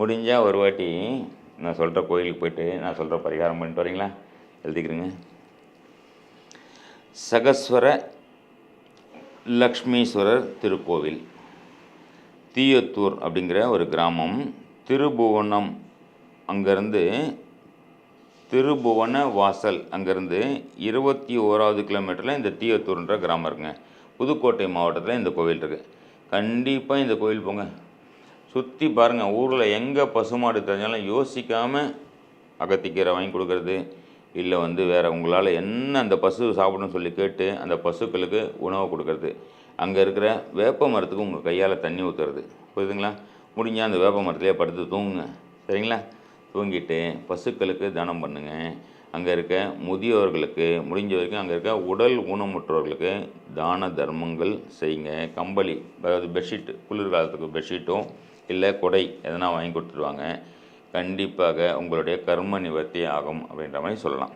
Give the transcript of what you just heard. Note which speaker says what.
Speaker 1: முடிஞ்சால் ஒரு வாட்டி நான் சொல்கிற கோயிலுக்கு போய்ட்டு நான் சொல்கிற பரிகாரம் பண்ணிட்டு வரீங்களா? எழுதிக்கிறேங்க. சகஸ்வர லக்ஷ்மீஸ்வரர் திருக்கோவில், தீயத்தூர் அப்படிங்கிற ஒரு கிராமம். திருபுவனம், அங்கேருந்து திருபுவன வாசல், அங்கேருந்து 21வது கிலோமீட்டரில் இந்த தீயத்தூர்ன்ற கிராமம் இருக்குங்க. புதுக்கோட்டை மாவட்டத்தில் இந்த கோவில் இருக்குது. கண்டிப்பாக இந்த கோவில் போங்க, சுற்றி பாருங்கள். ஊரில் எங்கே பசுமாடு தெரிஞ்சாலும் யோசிக்காமல் அகத்திக்கீரை வாங்கி கொடுக்கறது, இல்லை வேறு உங்களால் என்ன அந்த பசு சாப்பிடணும்னு சொல்லி கேட்டு அந்த பசுக்களுக்கு உணவு கொடுக்கறது, அங்கே இருக்கிற வேப்ப மரத்துக்கு உங்கள் கையால் தண்ணி ஊற்றுறது, புரியுதுங்களா? முடிஞ்சால் அந்த வேப்ப மரத்துலேயே படுத்து தூங்குங்க, சரிங்களா? தூங்கிட்டு பசுக்களுக்கு தானம் பண்ணுங்கள். அங்கே இருக்க முதியோர்களுக்கு முடிஞ்ச வரைக்கும் அங்கே இருக்க உடல் ஊனமுற்றவர்களுக்கு தான தர்மங்கள் செய்யுங்க. கம்பளி, அதாவது பெட்ஷீட்டு, குளிர்காலத்துக்கு பெட்ஷீட்டும் இல்லை கொடை எதனா வாங்கி கொடுத்துருவாங்க. கண்டிப்பாக உங்களுடைய கர்ம நிவர்த்தி ஆகும் அப்படின்ற மாதிரி சொல்லலாம்.